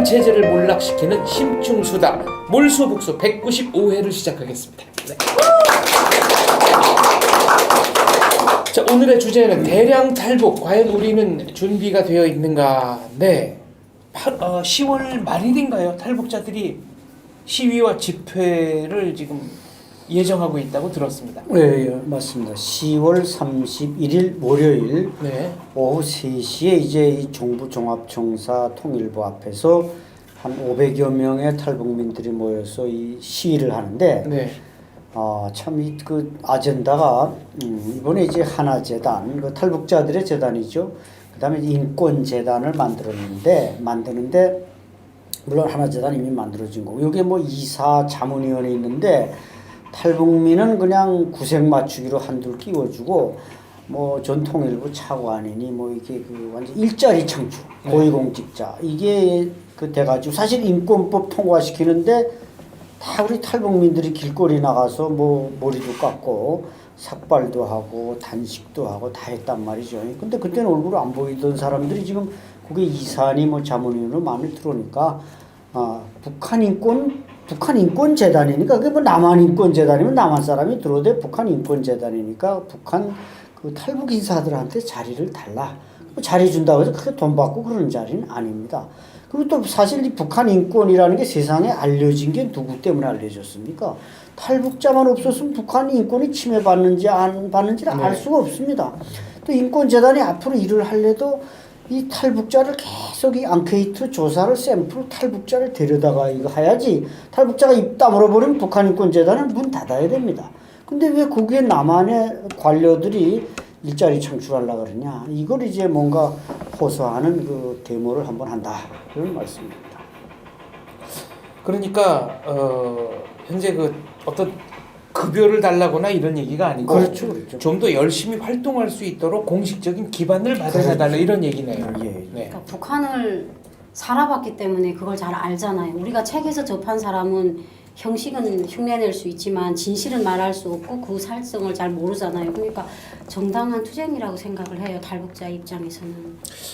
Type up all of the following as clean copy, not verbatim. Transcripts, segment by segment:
체제를 몰락시키는 심층수다 몰수복수 195회를 시작하겠습니다. 네. 자, 오늘의 주제는 대량 탈북, 과연 우리는 준비가 되어 있는가? 네, 10월 말일인가요? 탈북자들이 시위와 집회를 지금 예정하고 있다고 들었습니다. 네, 맞습니다. 10월 31일 월요일 네. 오후 3시에 이제 이 정부 종합청사 통일부 앞에서 한 500여 명의 탈북민들이 모여서 이 시위를 하는데, 네. 참 이 그 아젠다가 이번에 이제 하나재단, 그 탈북자들의 재단이죠. 그다음에 인권재단을 만드는데 물론 하나재단 이미 만들어진 거고, 여기에 뭐 이사 자문위원회 있는데 탈북민은 그냥 구색 맞추기로 한둘 끼워주고, 뭐 전 통일부 차관이니 뭐 이게 그 완전 일자리 창출, 고위공직자 이게 그 돼가지고 사실 인권법 통과시키는데 다 우리 탈북민들이 길거리 나가서 뭐 머리도 깎고 삭발도 하고 단식도 하고 다 했단 말이죠. 근데 그때는 얼굴 안 보이던 사람들이 지금 그게 이사니 뭐 자문위원으로 마음에 들어오니까 북한 인권재단이니까 그게 뭐 남한 인권재단이면 남한 사람이 들어오되 북한 인권재단이니까 북한 그 탈북 인사들한테 자리를 달라. 자리 준다고 해서 크게 돈 받고 그러는 자리는 아닙니다. 그리고 또 사실 이 북한 인권이라는 게 세상에 알려진 게 누구 때문에 알려졌습니까? 탈북자만 없었으면 북한 인권이 침해받는지 안 받는지를 알 수가 없습니다. 또 인권재단이 앞으로 일을 할래도 이 탈북자를 계속 이 앙케이트 조사를 샘플 탈북자를 데려다가 이거 해야지. 탈북자가 입 다물어 버리면 북한 인권재단은 문 닫아야 됩니다. 근데 왜 거기에 남한의 관료들이 일자리 창출하려고 그러냐. 이걸 이제 뭔가 호소하는 그 데모를 한번 한다. 그런 말씀입니다. 그러니까 현재 그 어떤 급여를 달라거나 이런 얘기가 아니고, 그렇죠. 좀 더 열심히 활동할 수 있도록 공식적인 기반을 마련해달라, 이런 얘기네요. 예. 네. 그러니까 북한을 살아봤기 때문에 그걸 잘 알잖아요. 우리가 책에서 접한 사람은 형식은 흉내낼 수 있지만 진실은 말할 수 없고 그 살성을 잘 모르잖아요. 그러니까 정당한 투쟁이라고 생각을 해요. 탈북자 입장에서는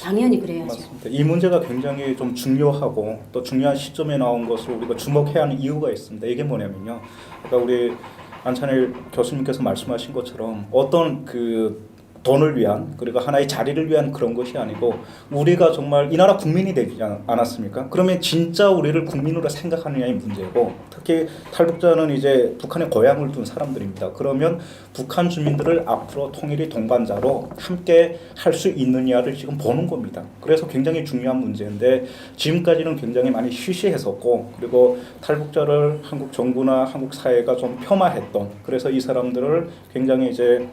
당연히 그래야죠. 맞습니다. 이 문제가 굉장히 좀 중요하고 또 중요한 시점에 나온 것을 우리가 주목해야 하는 이유가 있습니다. 이게 뭐냐면요, 그러니까 우리 안찬일 교수님께서 말씀하신 것처럼 어떤 그 돈을 위한, 그리고 하나의 자리를 위한 그런 것이 아니고 우리가 정말 이 나라 국민이 되지 않았습니까? 그러면 진짜 우리를 국민으로 생각하느냐의 문제고, 특히 탈북자는 이제 북한에 고향을 둔 사람들입니다. 그러면 북한 주민들을 앞으로 통일의 동반자로 함께 할 수 있느냐를 지금 보는 겁니다. 그래서 굉장히 중요한 문제인데 지금까지는 굉장히 많이 쉬쉬했었고, 그리고 탈북자를 한국 정부나 한국 사회가 좀 폄하했던, 그래서 이 사람들을 굉장히 이제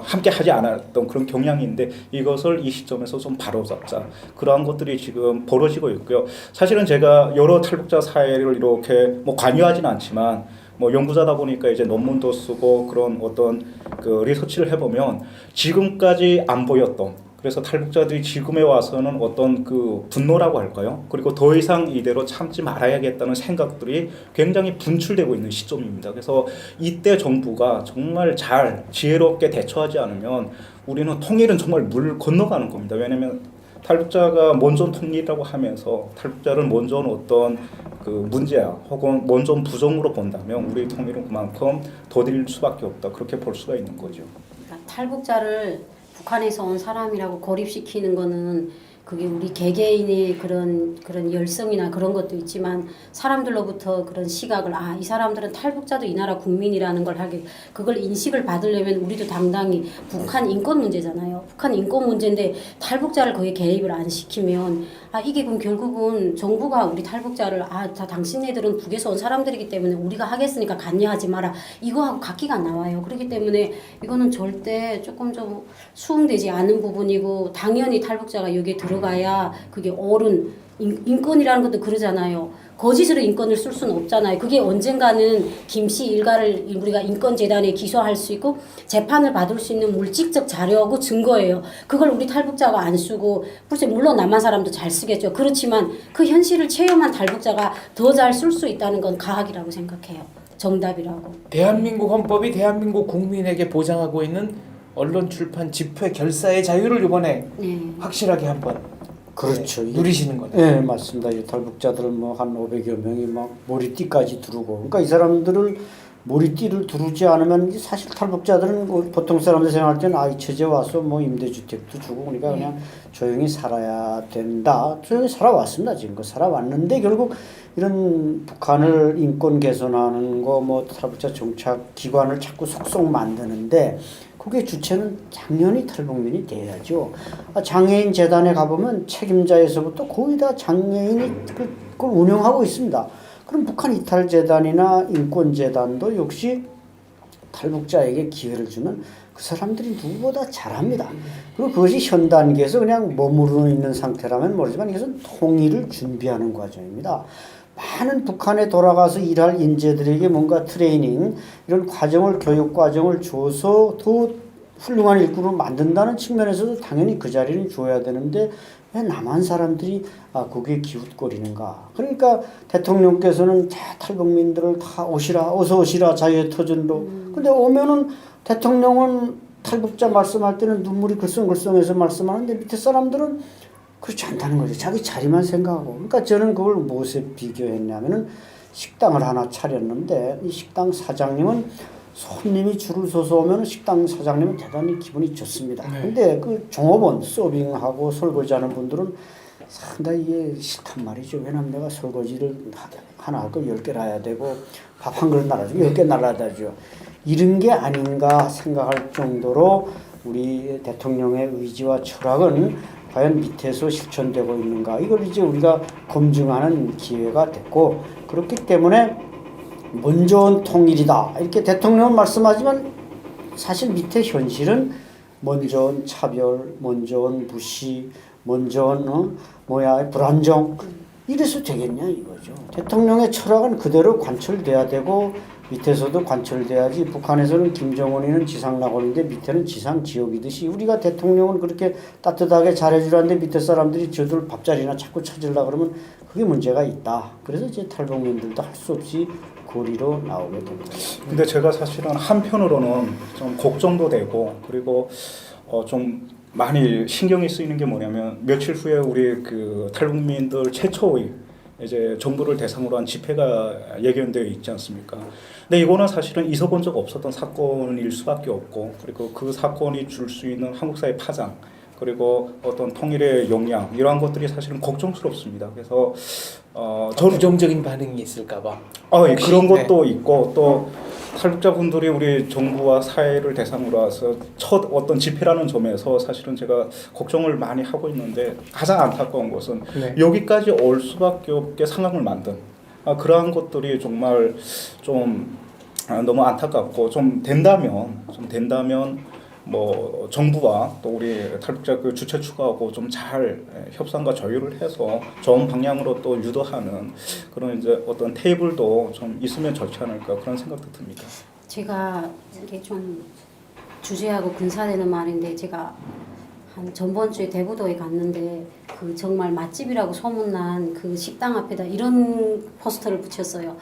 함께 하지 않았던 그런 경향인데, 이것을 이 시점에서 좀 바로잡자, 그러한 것들이 지금 벌어지고 있고요. 사실은 제가 여러 탈북자 사회를 이렇게 뭐 관여하지는 않지만 뭐 연구자다 보니까 이제 논문도 쓰고 그런 어떤 그 리서치를 해보면 지금까지 안 보였던, 그래서 탈북자들이 지금에 와서는 어떤 그 분노라고 할까요? 그리고 더 이상 이대로 참지 말아야겠다는 생각들이 굉장히 분출되고 있는 시점입니다. 그래서 이때 정부가 정말 잘 지혜롭게 대처하지 않으면 우리는 통일은 정말 물 건너가는 겁니다. 왜냐하면 탈북자가 먼저 통일이라고 하면서 탈북자를 먼저 어떤 그 문제야 혹은 먼저 부정으로 본다면 우리 통일은 그만큼 더딜 수밖에 없다, 그렇게 볼 수가 있는 거죠. 그러니까 탈북자를 북한에서 온 사람이라고 고립시키는 거는 그게 우리 개개인의 그런 열성이나 그런 것도 있지만 사람들로부터 그런 시각을 이 사람들은 탈북자도 이 나라 국민이라는 걸 하게, 그걸 인식을 받으려면 우리도 당당히, 북한 인권 문제잖아요. 북한 인권 문제인데 탈북자를 거기에 개입을 안 시키면 이게 그럼 결국은 정부가 우리 탈북자를 다 당신네들은 북에서 온 사람들이기 때문에 우리가 하겠으니까 관여하지 마라, 이거하고 같기가 나와요. 그렇기 때문에 이거는 절대 조금 좀 수긍되지 않은 부분이고, 당연히 탈북자가 여기에 들어가야 그게 옳은 인권이라는 것도 그러잖아요. 거짓으로 인권을 쓸 수는 없잖아요. 그게 언젠가는 김씨 일가를 우리가 인권재단에 기소할 수 있고 재판을 받을 수 있는 물질적 자료하고 증거예요. 그걸 우리 탈북자가 안 쓰고, 글쎄 물론 남한 사람도 잘 쓰겠죠. 그렇지만 그 현실을 체험한 탈북자가 더 잘 쓸 수 있다는 건 과학이라고 생각해요. 정답이라고. 대한민국 헌법이 대한민국 국민에게 보장하고 있는 언론, 출판, 집회, 결사의 자유를 이번에 확실하게 한번 그렇죠. 네, 누리시는 거네요. 네, 맞습니다. 이 탈북자들은 뭐 한 500여 명이 막 모리띠까지 두르고, 그러니까 이 사람들을 모리띠를 두르지 않으면 사실 탈북자들은 뭐 보통 사람들 생각할 때는 아이 처제 와서 뭐 임대주택도 주고 그러니까 그냥 조용히 살아야 된다. 조용히 살아왔습니다. 지금 살아왔는데 결국 이런 북한을 인권 개선하는 거 뭐 탈북자 정착 기관을 자꾸 속속 만드는데 그게 주체는 당연히 탈북민이 돼야죠. 장애인 재단에 가보면 책임자에서부터 거의 다 장애인이 그걸 운영하고 있습니다. 그럼 북한 이탈재단이나 인권재단도 역시 탈북자에게 기회를 주면 그 사람들이 누구보다 잘합니다. 그리고 그것이 현 단계에서 그냥 머무르고 있는 상태라면 모르지만 이것은 통일을 준비하는 과정입니다. 많은 북한에 돌아가서 일할 인재들에게 뭔가 트레이닝 이런 과정을 교육 과정을 줘서 더 훌륭한 일꾼을 만든다는 측면에서도 당연히 그 자리는 줘야 되는데 왜 남한 사람들이 거기에 기웃거리는가. 그러니까 대통령께서는 다 탈북민들을 다 오시라 어서 오시라 자유의 터전으로 근데 오면은 대통령은 탈북자 말씀할 때는 눈물이 글썽글썽해서 말씀하는데 밑에 사람들은 그렇지 않다는 거죠. 자기 자리만 생각하고. 그러니까 저는 그걸 무엇에 비교했냐면은 식당을 하나 차렸는데 이 식당 사장님은 손님이 줄을 서서 오면 식당 사장님은 대단히 기분이 좋습니다. 네. 근데 그 종업원 서빙하고 설거지하는 분들은 상당히 이게 싫단 말이죠. 왜냐면 내가 설거지를 하나 할 거 10개를 해야 되고 밥 한 그릇 날아주고 10개 날아다죠. 이런 게 아닌가 생각할 정도로 우리 대통령의 의지와 철학은 과연 밑에서 실천되고 있는가 이걸 이제 우리가 검증하는 기회가 됐고 그렇기 때문에 먼저는 통일이다 이렇게 대통령은 말씀하지만 사실 밑에 현실은 먼저는 차별, 먼저는 무시, 먼저는 불안정 이래서 되겠냐 이거죠. 대통령의 철학은 그대로 관철돼야 되고 밑에서도 관철돼야지. 북한에서는 김정은이는 지상낙원인데 밑에는 지상지옥이듯이 우리가 대통령은 그렇게 따뜻하게 잘해주라는데 밑에 사람들이 저들 밥자리나 자꾸 찾으려고 그러면 그게 문제가 있다. 그래서 이제 탈북민들도 할 수 없이 거리로 나오게 됩니다. 근데 제가 사실은 한편으로는 좀 걱정도 되고 그리고 좀 많이 신경이 쓰이는 게 뭐냐면 며칠 후에 우리 그 탈북민들 최초의 이제 정부를 대상으로 한 집회가 예견되어 있지 않습니까? 근데 이거는 사실은 있어본 적 없었던 사건일 수밖에 없고 그리고 그 사건이 줄 수 있는 한국 사회 파장 그리고 어떤 통일의 역량 이러한 것들이 사실은 걱정스럽습니다. 그래서 저는 부정적인 반응이 있을까봐. 예, 그런 것도 있고 또 탈북자분들이 우리 정부와 사회를 대상으로 해서 첫 어떤 집회라는 점에서 사실은 제가 걱정을 많이 하고 있는데 가장 안타까운 것은 네. 여기까지 올 수밖에 없게 상황을 만든 그러한 것들이 정말 좀 너무 안타깝고 좀 된다면 뭐 정부와 또 우리 탈북자 그 주체 추가하고 좀 잘 협상과 조율을 해서 좋은 방향으로 또 유도하는 그런 이제 어떤 테이블도 좀 있으면 좋지 않을까 그런 생각도 듭니다. 제가 이게 좀 주제하고 근사되는 말인데 제가 한 전번 주에 대부도에 갔는데 그 정말 맛집이라고 소문난 그 식당 앞에다 이런 포스터를 붙였어요.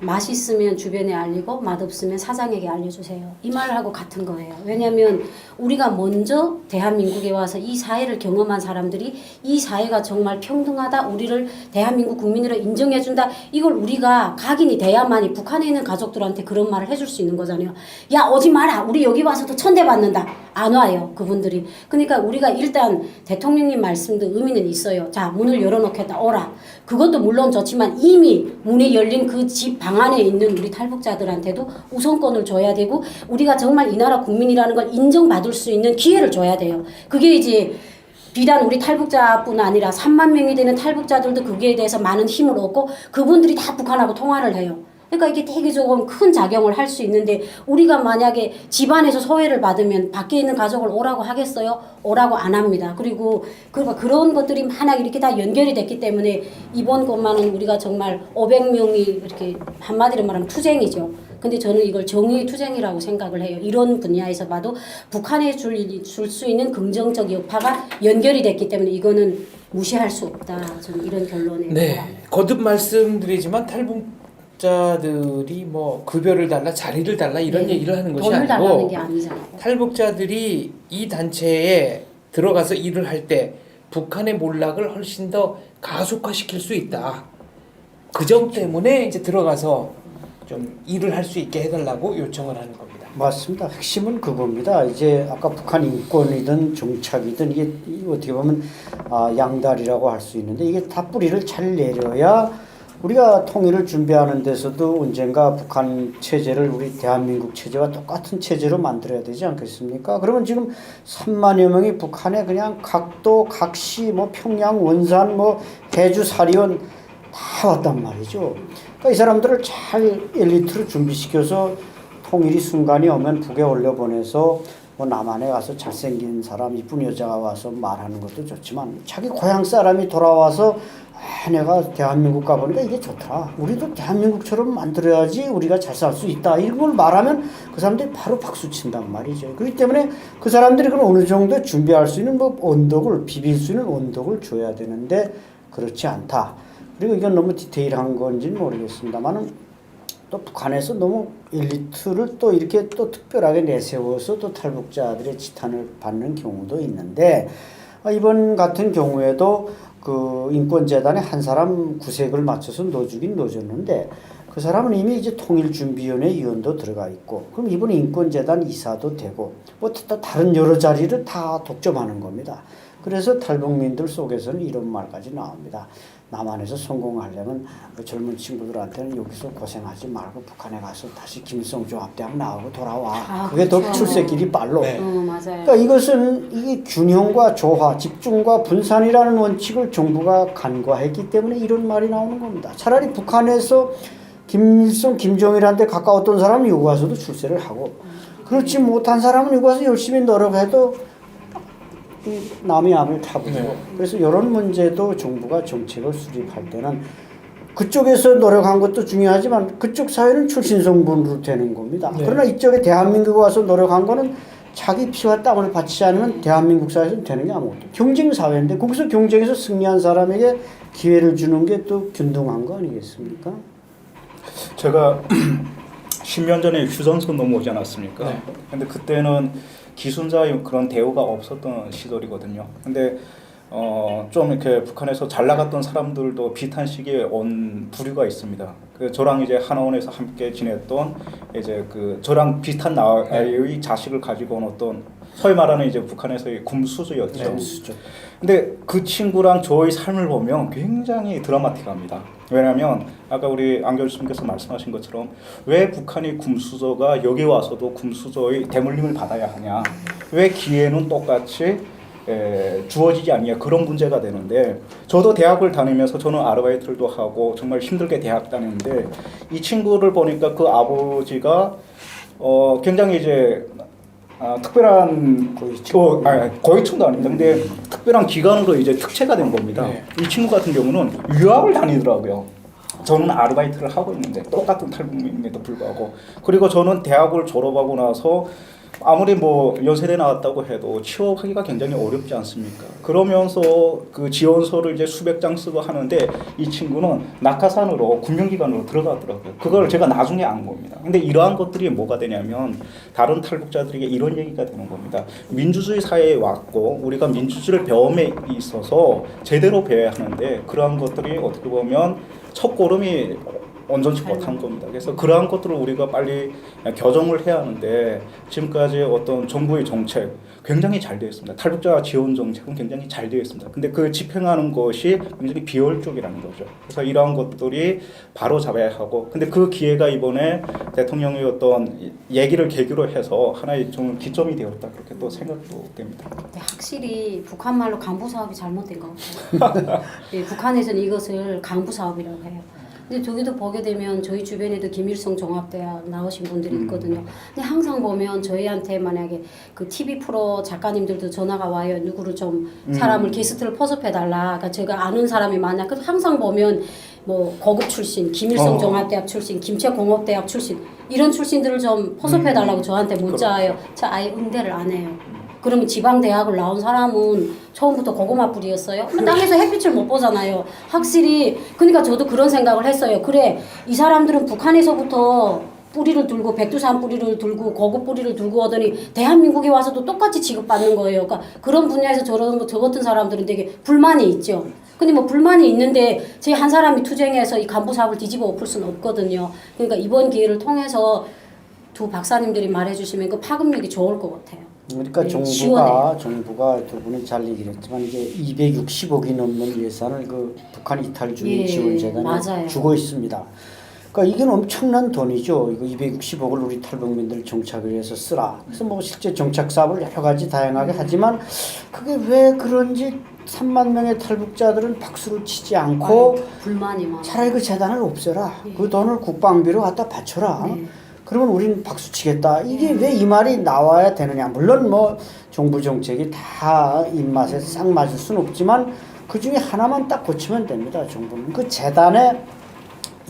맛있으면 주변에 알리고 맛없으면 사장에게 알려주세요. 이 말하고 같은 거예요. 왜냐하면 우리가 먼저 대한민국에 와서 이 사회를 경험한 사람들이 이 사회가 정말 평등하다, 우리를 대한민국 국민으로 인정해준다, 이걸 우리가 각인이 돼야만이 북한에 있는 가족들한테 그런 말을 해줄 수 있는 거잖아요. 야 오지 마라, 우리 여기 와서도 천대받는다. 안 와요 그분들이. 그러니까 우리가 일단 대통령님 말씀도 의미는 있어요. 자 문을 열어놓겠다 오라. 그것도 물론 좋지만 이미 문이 열린 그 집 방 안에 있는 우리 탈북자들한테도 우선권을 줘야 되고 우리가 정말 이 나라 국민이라는 걸 인정받을 수 있는 기회를 줘야 돼요. 그게 이제 비단 우리 탈북자뿐 아니라 3만 명이 되는 탈북자들도 거기에 대해서 많은 힘을 얻고 그분들이 다 북한하고 통화를 해요. 그러니까 이게 되게 조금 큰 작용을 할 수 있는데 우리가 만약에 집안에서 소외를 받으면 밖에 있는 가족을 오라고 하겠어요? 오라고 안 합니다. 그리고 그런 것들이 만약 이렇게 다 연결이 됐기 때문에 이번 것만은 우리가 정말 500명이 이렇게 한마디로 말하면 투쟁이죠. 근데 저는 이걸 정의의 투쟁이라고 생각을 해요. 이런 분야에서 봐도 북한에 줄 수 있는 긍정적 여파가 연결이 됐기 때문에 이거는 무시할 수 없다. 저는 이런 결론에 네. 거듭 말씀드리지만 탈북자들이 뭐 급여를 달라 자리를 달라 이런 네. 얘기를 하는 것이 돈을 아니고 달라는 게 아니잖아요. 탈북자들이 이 단체에 들어가서 일을 할 때 북한의 몰락을 훨씬 더 가속화시킬 수 있다. 그 점 때문에 이제 들어가서 좀 일을 할 수 있게 해달라고 요청을 하는 겁니다. 맞습니다. 핵심은 그겁니다. 이제 아까 북한 인권이든 정착이든 이게 어떻게 보면 양다리라고 할 수 있는데 이게 다 뿌리를 잘 내려야 우리가 통일을 준비하는 데서도 언젠가 북한 체제를 우리 대한민국 체제와 똑같은 체제로 만들어야 되지 않겠습니까? 그러면 지금 3만여 명이 북한에 그냥 각도, 각시, 뭐 평양, 원산, 뭐 해주, 사리온 다 왔단 말이죠. 그러니까 이 사람들을 잘 엘리트로 준비시켜서 통일이 순간이 오면 북에 올려보내서 뭐 남한에 가서 잘생긴 사람, 이쁜 여자가 와서 말하는 것도 좋지만 자기 고향 사람이 돌아와서 내가 대한민국 가보니까 이게 좋다. 우리도 대한민국처럼 만들어야지 우리가 잘 살 수 있다. 이런 걸 말하면 그 사람들이 바로 박수 친단 말이죠. 그렇기 때문에 그 사람들이 그럼 어느 정도 준비할 수 있는 뭐 언덕을, 비빌 수 있는 언덕을 줘야 되는데 그렇지 않다. 그리고 이건 너무 디테일한 건지는 모르겠습니다만은 또 북한에서 너무 엘리트를 또 이렇게 또 특별하게 내세워서 또 탈북자들의 지탄을 받는 경우도 있는데 이번 같은 경우에도 그 인권재단에 한 사람 구색을 맞춰서 넣어주긴 넣어줬는데 그 사람은 이미 이제 통일준비위원회 위원도 들어가 있고 그럼 이번 인권재단 이사도 되고 뭐 또 다른 여러 자리를 다 독점하는 겁니다. 그래서 탈북민들 속에서는 이런 말까지 나옵니다. 남한에서 성공하려면 그 젊은 친구들한테는 여기서 고생하지 말고 북한에 가서 다시 김일성종합대학 나오고 돌아와. 그게 더 그렇죠. 출세길이 빨로. 네. 맞아요. 그러니까 이것은 이게 균형과 조화, 집중과 분산이라는 원칙을 정부가 간과했기 때문에 이런 말이 나오는 겁니다. 차라리 북한에서 김일성, 김정일한테 가까웠던 사람은 여기 와서도 출세를 하고 그렇지 못한 사람은 여기 와서 열심히 노력해도 남의 암을 타보고 네. 그래서 이런 문제도 정부가 정책을 수립할 때는 그쪽에서 노력한 것도 중요하지만 그쪽 사회는 출신 성분으로 되는 겁니다. 네. 그러나 이쪽에 대한민국에 와서 노력한 거는 자기 피와 땀을 바치지 않으면 대한민국 사회에서는 되는 게 아무것도 경쟁 사회인데 거기서 경쟁에서 승리한 사람에게 기회를 주는 게 또 균등한 거 아니겠습니까? 제가 10년 전에 휴전선 넘어오지 않았습니까? 네. 근데 그때는 기순자의 그런 대우가 없었던 시절이거든요. 근데 좀 이렇게 북한에서 잘 나갔던 사람들도 비슷한 시기에 온 부류가 있습니다. 그 저랑 이제 하나원에서 함께 지냈던 이제 그 저랑 비슷한 나이의 자식을 가지고 온 어떤 소위 말하는 이제 북한에서의 군수주였죠. 네. 근데 그 친구랑 저의 삶을 보면 굉장히 드라마틱합니다. 왜냐하면 아까 우리 안 교수님께서 말씀하신 것처럼 왜 북한이 군수저가 여기 와서도 군수저의 대물림을 받아야 하냐? 왜 기회는 똑같이 주어지지 않냐? 그런 문제가 되는데 저도 대학을 다니면서 저는 아르바이트도 하고 정말 힘들게 대학 다녔는데 이 친구를 보니까 그 아버지가 굉장히 이제 특별한 고위층도 아닙니다. 근데 특별한 기관으로 이제 특채가 된 겁니다. 네. 이 친구 같은 경우는 유학을 다니더라고요. 저는 아르바이트를 하고 있는데 똑같은 탈북민임에도 불구하고 그리고 저는 대학을 졸업하고 나서 아무리 뭐 연세대 나왔다고 해도 취업하기가 굉장히 어렵지 않습니까? 그러면서 그 지원서를 이제 수백 장 쓰고 하는데 이 친구는 낙하산으로 군명기관으로 들어가더라고요. 그걸 제가 나중에 안 겁니다. 근데 이러한 것들이 뭐가 되냐면 다른 탈북자들에게 이런 얘기가 되는 겁니다. 민주주의 사회에 왔고 우리가 민주주의를 배움에 있어서 제대로 배워야 하는데 그러한 것들이 어떻게 보면 첫 걸음이 온전치 못한 겁니다. 그래서 그러한 것들을 우리가 빨리 교정을 해야 하는데 지금까지 어떤 정부의 정책 굉장히 잘 되어 있습니다. 탈북자 지원 정책은 굉장히 잘 되어 있습니다. 근데 그 집행하는 것이 굉장히 비효율적이라는 거죠. 그래서 이러한 것들이 바로 잡아야 하고 근데 그 기회가 이번에 대통령의 어떤 얘기를 계기로 해서 하나의 좀 기점이 되었다 그렇게 또 생각도 됩니다. 네, 확실히 북한 말로 강부 사업이 잘못된 것 같아요. 네, 북한에서는 이것을 강부 사업이라고 해요. 근데 저기도 보게 되면 저희 주변에도 김일성 종합대학 나오신 분들이 있거든요. 근데 항상 보면 저희한테 만약에 그 TV 프로 작가님들도 전화가 와요. 누구를 좀 사람을 게스트를 포섭해달라. 그러니까 제가 아는 사람이 많아. 그래서 항상 보면 뭐 고급 출신, 김일성 종합대학 출신, 김책공업대학 출신 이런 출신들을 좀 포섭해달라고 저한테 문자 와요. 저 아예 응대를 안 해요. 그러면 지방 대학을 나온 사람은 처음부터 고구마 뿌리였어요. 땅에서 햇빛을 못 보잖아요. 확실히 그러니까 저도 그런 생각을 했어요. 그래 이 사람들은 북한에서부터 뿌리를 들고 백두산 뿌리를 들고 고급 뿌리를 들고 오더니 대한민국에 와서도 똑같이 취급받는 거예요. 그러니까 그런 분야에서 저 같은 사람들은 되게 불만이 있죠. 근데 뭐 불만이 있는데 제 한 사람이 투쟁해서 이 간부 사업을 뒤집어 엎을 수는 없거든요. 그러니까 이번 기회를 통해서 두 박사님들이 말해주시면 그 파급력이 좋을 것 같아요. 그러니까 네, 정부가 두 분이 잘 얘기를 했지만 이게 260억이 넘는 예산을 그 북한 이탈주의 예, 지원재단에 맞아요. 주고 있습니다. 그러니까 이게 엄청난 돈이죠. 이거 260억을 우리 탈북민들 정착을 위해서 쓰라. 그래서 뭐 실제 정착 사업을 여러 가지 다양하게 하지만 그게 왜 그런지 3만 명의 탈북자들은 박수를 치지 않고 불만이 많아. 차라리 그 재단을 없애라. 예. 그 돈을 국방비로 갖다 바쳐라. 네. 그러면 우리는 박수 치겠다. 이게 왜 이 말이 나와야 되느냐. 물론 뭐 정부 정책이 다 입맛에 싹 맞을 수는 없지만 그 중에 하나만 딱 고치면 됩니다. 정부는. 그 재단의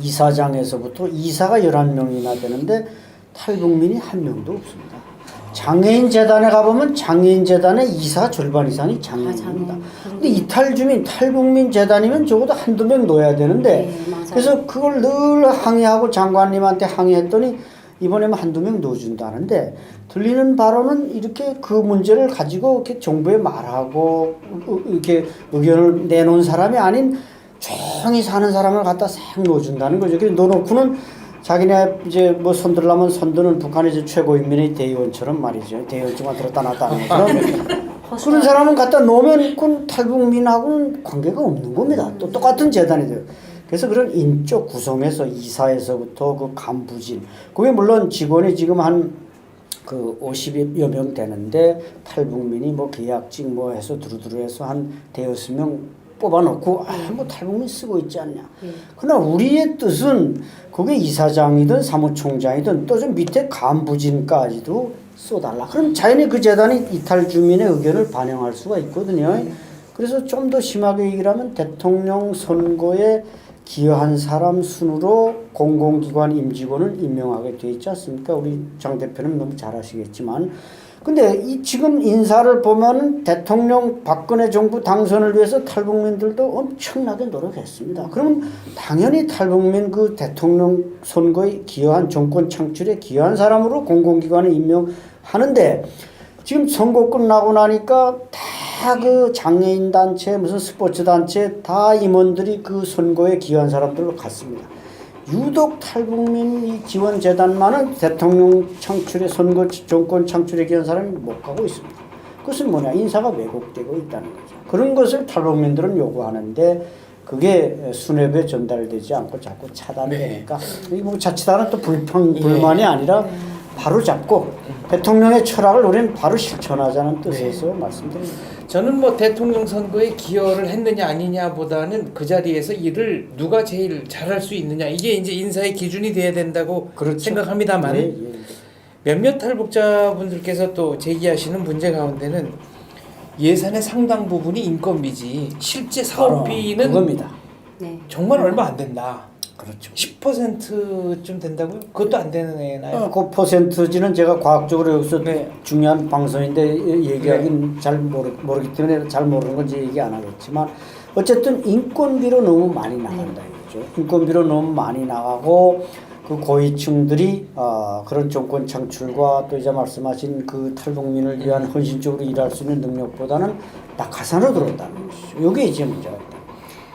이사장에서부터 이사가 11명이나 되는데 탈북민이 한 명도 없습니다. 장애인 재단에 가보면 장애인 재단의 이사 절반 이상이 장애인입니다. 근데 이탈주민, 탈북민 재단이면 적어도 한두 명 넣어야 되는데 네, 맞아요. 그래서 그걸 늘 항의하고 장관님한테 항의했더니 이번에만 한두 명 넣어준다는데 들리는 바로는 이렇게 그 문제를 가지고 이렇게 정부에 말하고 이렇게 의견을 내놓은 사람이 아닌 조용히 사는 사람을 갖다 싹 넣어준다는 거죠. 그래서 넣어놓고는 자기네 이제 뭐 손들려면 손드는 북한의 이제 최고인민의 대의원처럼 말이죠. 대의원처럼 들었다 놨다 하는 것처럼 그런 사람은 갖다 놓으면 그건 탈북민하고는 관계가 없는 겁니다. 또 똑같은 재단이 돼요. 그래서 그런 인적 구성에서 이사에서부터 그 간부진, 그게 물론 직원이 지금 한 그 50여 명 되는데 탈북민이 뭐 계약직 뭐 해서 두루두루 해서 한 대여섯 명 뽑아놓고 뭐 탈북민 쓰고 있지 않냐. 그러나 우리의 뜻은 그게 이사장이든 사무총장이든 또 좀 밑에 간부진까지도 써달라. 그럼 자연히 그 재단이 이탈 주민의 의견을 반영할 수가 있거든요. 그래서 좀 더 심하게 얘기를 하면 대통령 선거에 기여한 사람 순으로 공공기관 임직원을 임명하게 돼 있지 않습니까? 우리 장 대표는 너무 잘 아시겠지만. 근데 이 지금 인사를 보면은 대통령 박근혜 정부 당선을 위해서 탈북민들도 엄청나게 노력했습니다. 그러면 당연히 탈북민 그 대통령 선거에 기여한 정권 창출에 기여한 사람으로 공공기관에 임명하는데 지금 선거 끝나고 나니까 다 그 장애인 단체 무슨 스포츠 단체 다 임원들이 그 선거에 기여한 사람들로 갔습니다. 유독 탈북민 이 지원재단만은 대통령 창출에 선거 정권 창출에 기여한 사람이 못 가고 있습니다. 그것은 뭐냐, 인사가 왜곡되고 있다는 거죠. 그런 것을 탈북민들은 요구하는데 그게 수뇌부에 전달되지 않고 자꾸 차단되니까 이 뭐 자칫하는 또 불만이 아니라 바로 잡고 대통령의 철학을 우리는 바로 실천하자는 뜻에서 말씀드립니다. 저는 뭐 대통령 선거에 기여를 했느냐 아니냐보다는 그 자리에서 일을 누가 제일 잘할 수 있느냐, 이게 이제 인사의 기준이 돼야 된다고 그렇죠. 생각합니다만 몇몇 탈북자분들께서 또 제기하시는 문제 가운데는 예산의 상당 부분이 인건비지 실제 사업비는 그겁니다. 네. 정말 얼마 안 된다. 그렇죠. 10%좀 된다고요? 그것도 안 되나요? 그 퍼센트지는 제가 과학적으로 여기서 네. 중요한 방송인데 얘기하기는 잘 모르기 때문에 잘 모르는 건지 얘기 안 하겠지만 어쨌든 인건비로 너무 많이 나간다 이거죠. 인건비로 너무 많이 나가고 그 고위층들이 그런 정권 창출과 또 이제 말씀하신 그 탈북민을 위한 헌신적으로 일할 수 있는 능력보다는 낙하산으로 들어온다는 것이죠. 이게 이제 문제가 있다.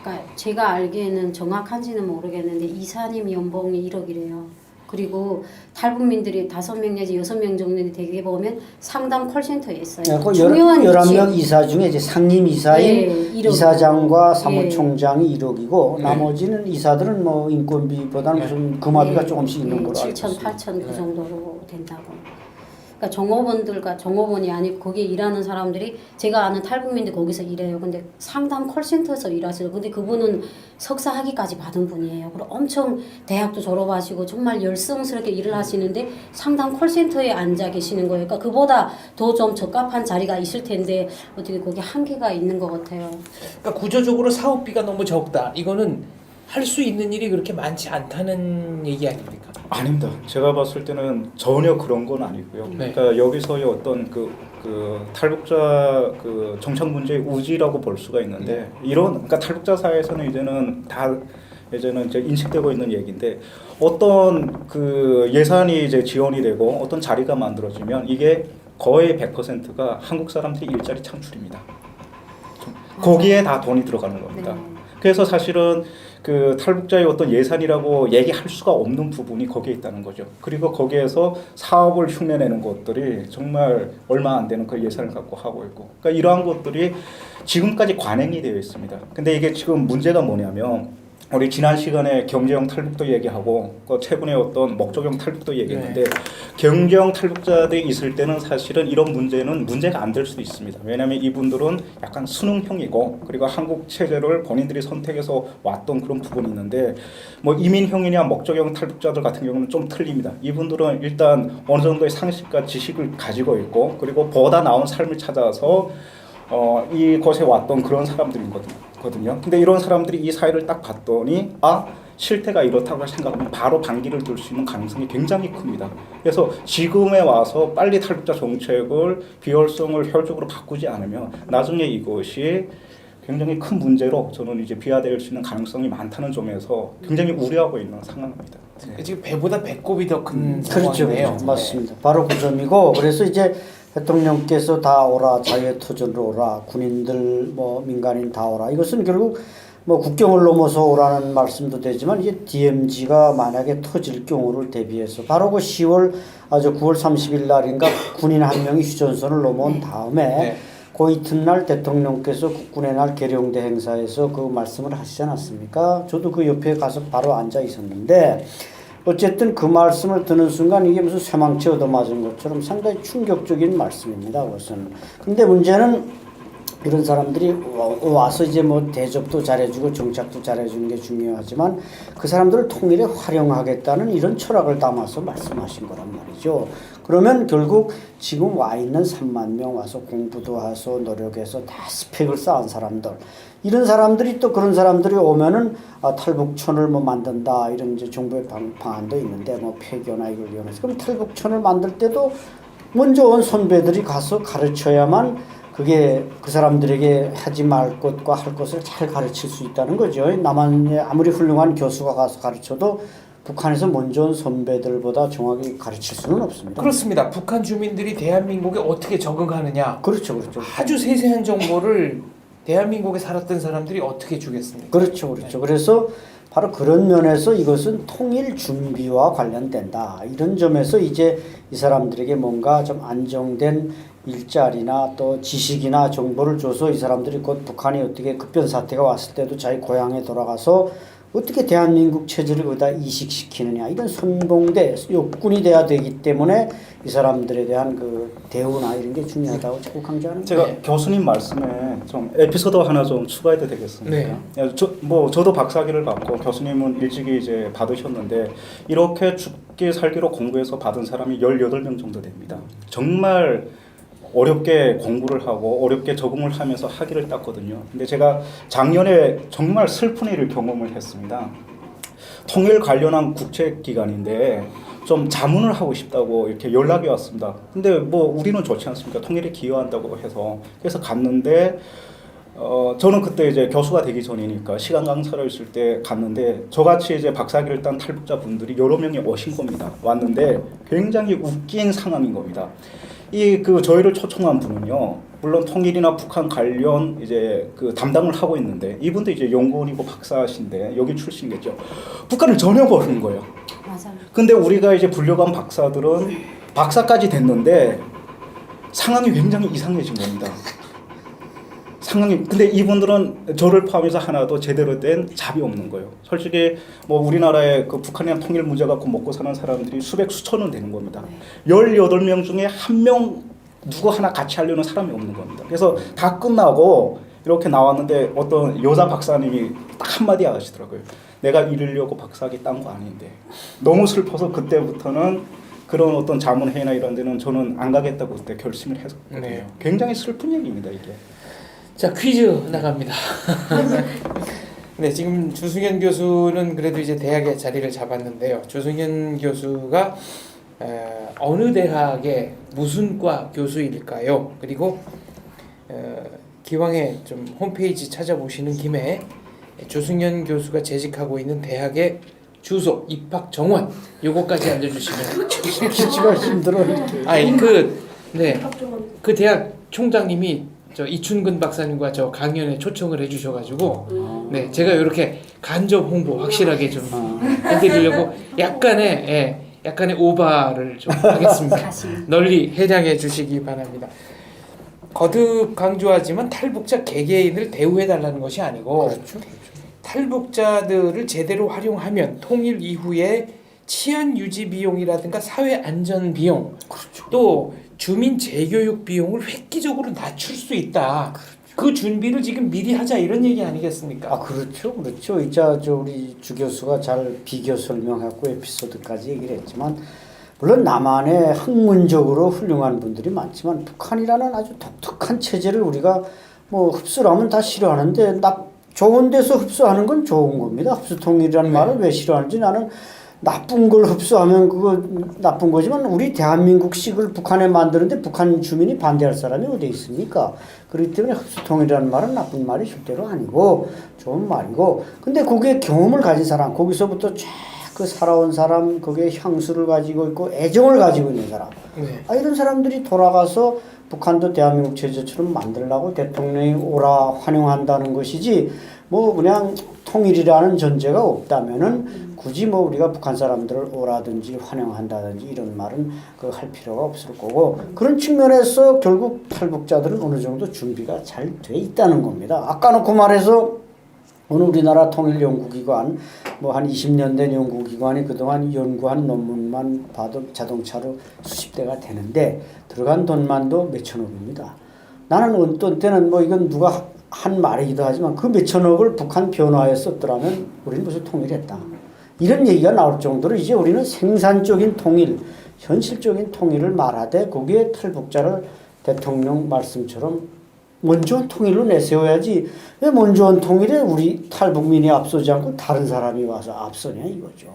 그러니까 제가 알기에는 정확한지는 모르겠는데 이사님 연봉이 1억이래요. 그리고 탈북민들이 5명 내지 6명 정도 되게 보면 상담 콜센터에 있어요. 그 중요한 11명 이사 중에 이제 상임 이사인 예, 1억. 이사장과 사무총장이 1억이고 네. 나머지는 이사들은 뭐 인건비보다는 무슨 금화비가 조금씩 있는 걸로 알고 7천, 있습니다. 8천 그 정도로 된다고. 그러니까 종업원들과 종업원이 아니고 거기에 일하는 사람들이 제가 아는 탈북민들 거기서 일해요. 근데 상담 콜센터에서 일하세요. 근데 그분은 석사 학위까지 받은 분이에요. 그리고 엄청 대학도 졸업하시고 정말 열성스럽게 일을 하시는데 상담 콜센터에 앉아 계시는 거예요. 그러니까 그보다 더 좀 적합한 자리가 있을 텐데 어떻게 거기 한계가 있는 것 같아요. 그러니까 구조적으로 사업비가 너무 적다. 이거는 할 수 있는 일이 그렇게 많지 않다는 얘기 아닙니까? 아닙니다. 제가 봤을 때는 전혀 그런 건 아니고요. 네. 그러니까 여기서의 어떤 그 탈북자 그 정착 문제의 우지라고 볼 수가 있는데 이런 그러니까 탈북자 사회에서는 이제는 다 이제는 이제 인식되고 있는 얘기인데 어떤 그 예산이 이제 지원이 되고 어떤 자리가 만들어지면 이게 거의 100%가 한국 사람들이 일자리 창출입니다. 거기에 다 돈이 들어가는 겁니다. 네. 그래서 사실은 그 탈북자의 어떤 예산이라고 얘기할 수가 없는 부분이 거기에 있다는 거죠. 그리고 거기에서 사업을 흉내내는 것들이 정말 얼마 안 되는 그 예산을 갖고 하고 있고, 그러니까 이러한 것들이 지금까지 관행이 되어 있습니다. 근데 이게 지금 문제가 뭐냐면 우리 지난 시간에 경제형 탈북도 얘기하고 그 최근에 어떤 목적형 탈북도 얘기했는데 경제형 탈북자들이 있을 때는 사실은 이런 문제는 문제가 안 될 수도 있습니다. 왜냐하면 이분들은 약간 수능형이고 그리고 한국 체제를 본인들이 선택해서 왔던 그런 부분이 있는데 뭐 이민형이냐 목적형 탈북자들 같은 경우는 좀 틀립니다. 이분들은 일단 어느 정도의 상식과 지식을 가지고 있고 그리고 보다 나은 삶을 찾아서 이곳에 왔던 그런 사람들이거든요. 근데 이런 사람들이 이 사회를 딱 봤더니 실태가 이렇다고 생각하면 바로 반기를 들 수 있는 가능성이 굉장히 큽니다. 그래서 지금에 와서 빨리 탈북자 정책을 비효율성을 효율적으로 바꾸지 않으면 나중에 이것이 굉장히 큰 문제로 저는 이제 비화될 수 있는 가능성이 많다는 점에서 굉장히 우려하고 있는 상황입니다. 지금 배보다 배꼽이 더 큰 그렇죠, 상황이네요. 그렇죠. 맞습니다. 바로 그 점이고 그래서 이제 대통령께서 다 오라 자유의 터전으로 오라 군인들 뭐 민간인 다 오라 이것은 결국 뭐 국경을 넘어서 오라는 말씀도 되지만 이제 DMZ가 만약에 터질 경우를 대비해서 바로 그 9월 30일 날인가 군인 한 명이 휴전선을 넘어온 다음에 그 이튿날 대통령께서 국군의 날 계룡대 행사에서 그 말씀을 하시지 않았습니까? 저도 그 옆에 가서 바로 앉아 있었는데 어쨌든 그 말씀을 듣는 순간 이게 무슨 쇠망치 얻어맞은 것처럼 상당히 충격적인 말씀입니다. 그것은. 근데 문제는 이런 사람들이 와서 이제 뭐 대접도 잘해주고 정착도 잘해주는 게 중요하지만 그 사람들을 통일에 활용하겠다는 이런 철학을 담아서 말씀하신 거란 말이죠. 그러면 결국 지금 와 있는 3만 명 와서 공부도 해서 노력해서 다 스펙을 쌓은 사람들 이런 사람들이 또 그런 사람들이 오면은 탈북촌을 뭐 만든다 이런 이제 정부의 방안도 있는데 뭐 폐교나 이걸 이용해서 그럼 탈북촌을 만들 때도 먼저 온 선배들이 가서 가르쳐야만 그게 그 사람들에게 하지 말 것과 할 것을 잘 가르칠 수 있다는 거죠. 남한에 아무리 훌륭한 교수가 가서 가르쳐도 북한에서 먼저 온 선배들보다 정확히 가르칠 수는 없습니다. 그렇습니다. 북한 주민들이 대한민국에 어떻게 적응하느냐. 그렇죠, 그렇죠. 아주 세세한 정보를 대한민국에 살았던 사람들이 어떻게 주겠습니까? 그렇죠, 그렇죠. 그래서 바로 그런 면에서 이것은 통일 준비와 관련된다. 이런 점에서 이제 이 사람들에게 뭔가 좀 안정된 일자리나 또 지식이나 정보를 줘서 이 사람들이 곧 북한이 어떻게 급변 사태가 왔을 때도 자기 고향에 돌아가서 어떻게 대한민국 체제를 거기다 이식시키느냐 이런 선봉대 욕군이 돼야 되기 때문에 이 사람들에 대한 그 대우나 이런 게 중요하다고 자꾸 강조하는 제가 거예요. 교수님 말씀에 좀 에피소드 하나 좀 추가해도 되겠습니까? 네. 저도 박사학위를 받고 교수님은 일찍이 이제 받으셨는데 이렇게 죽기 살기로 공부해서 받은 사람이 18명 정도 됩니다. 정말 어렵게 공부를 하고 어렵게 적응을 하면서 학위를 땄거든요. 근데 제가 작년에 정말 슬픈 일을 경험을 했습니다. 통일 관련한 국책기관인데 좀 자문을 하고 싶다고 이렇게 연락이 왔습니다. 근데 뭐 우리는 좋지 않습니까? 통일에 기여한다고 해서 그래서 갔는데 저는 그때 이제 교수가 되기 전이니까 시간 강사로 있을 때 갔는데 저같이 이제 박사학위를 딴 탈북자 분들이 여러 명이 오신 겁니다. 왔는데 굉장히 웃긴 상황인 겁니다. 저희를 초청한 분은요, 물론 통일이나 북한 관련 이제 그 담당을 하고 있는데 이분도 이제 연구원이고 박사신데 여기 출신이겠죠. 북한을 전혀 모르는 거예요. 맞아요. 근데 우리가 이제 불려간 박사들은 박사까지 됐는데 상황이 굉장히 이상해진 겁니다. 근데 이분들은 저를 포함해서 하나도 제대로 된 답이 없는 거예요. 솔직히 뭐 우리나라의 그 북한이랑 통일 문제 갖고 먹고 사는 사람들이 수백 수천은 되는 겁니다. 18명 중에 한 명 누구 하나 같이 하려는 사람이 없는 겁니다. 그래서 다 끝나고 이렇게 나왔는데 어떤 여자 박사님이 딱 한마디 하시더라고요. 내가 이러려고 박사학위 딴 거 아닌데. 너무 슬퍼서 그때부터는 그런 어떤 자문회의나 이런 데는 저는 안 가겠다고 그때 결심을 했거든요. 네. 굉장히 슬픈 얘기입니다, 이게. 자, 퀴즈 나갑니다. 네, 지금 주승현 교수는 그래도 이제 대학에 자리를 잡았는데요. 주승현 교수가 어느 대학의 무슨 과 교수일까요? 그리고 기왕에 좀 홈페이지 찾아보시는 김에 조승현 교수가 재직하고 있는 대학의 주소, 입학 정원 요거까지 알려주시면. 기치가 힘들어 이렇게. 아니 그 대학 총장님이 저 이춘근 박사님과 저 강연에 초청을 해주셔가지고 네 제가 이렇게 간접 홍보 확실하게 좀 해드리려고 약간의 오바를 좀 하겠습니다. 널리 해장해 주시기 바랍니다. 거듭 강조하지만 탈북자 개개인을 대우해달라는 것이 아니고 탈북자들을 제대로 활용하면 통일 이후에 치안 유지 비용이라든가 사회 안전 비용 또 주민 재교육 비용을 획기적으로 낮출 수 있다. 그 준비를 지금 미리 하자 이런 얘기 아니겠습니까? 아 그렇죠. 이자 우리 주 교수가 잘 비교 설명하고 에피소드까지 얘기를 했지만 물론 남한에 학문적으로 훌륭한 분들이 많지만 북한이라는 아주 독특한 체제를 우리가 뭐 흡수하면 다 싫어하는데 좋은 데서 흡수하는 건 좋은 겁니다. 흡수통일이라는 말을 왜 싫어하는지 나는 나쁜 걸 흡수하면 그거 나쁜 거지만 우리 대한민국식을 북한에 만드는데 북한 주민이 반대할 사람이 어디 있습니까? 그렇기 때문에 흡수통일이라는 말은 나쁜 말이 절대로 아니고 좋은 말이고 근데 거기에 경험을 가진 사람 거기서부터 쫙 그 살아온 사람 거기에 향수를 가지고 있고 애정을 가지고 있는 사람 이런 사람들이 돌아가서 북한도 대한민국 체제처럼 만들려고 대통령이 오라 환영한다는 것이지 뭐 그냥 통일이라는 전제가 없다면은 굳이 뭐 우리가 북한 사람들을 오라든지 환영한다든지 이런 말은 그 할 필요가 없을 거고 그런 측면에서 결국 탈북자들은 어느 정도 준비가 잘 돼 있다는 겁니다. 아까 놓고 말해서 오늘 우리나라 통일연구기관 뭐 한 20년 된 연구기관이 그동안 연구한 논문만 봐도 자동차로 수십 대가 되는데 들어간 돈만도 몇천억입니다. 나는 어떤 때는 뭐 이건 누가 한 말이기도 하지만 그 몇천억을 북한 변화에 썼더라면 우리는 무슨 통일했다. 이런 얘기가 나올 정도로 이제 우리는 생산적인 통일, 현실적인 통일을 말하되 거기에 탈북자를 대통령 말씀처럼 먼저 통일로 내세워야지 왜 먼저 통일에 우리 탈북민이 앞서지 않고 다른 사람이 와서 앞서냐 이거죠.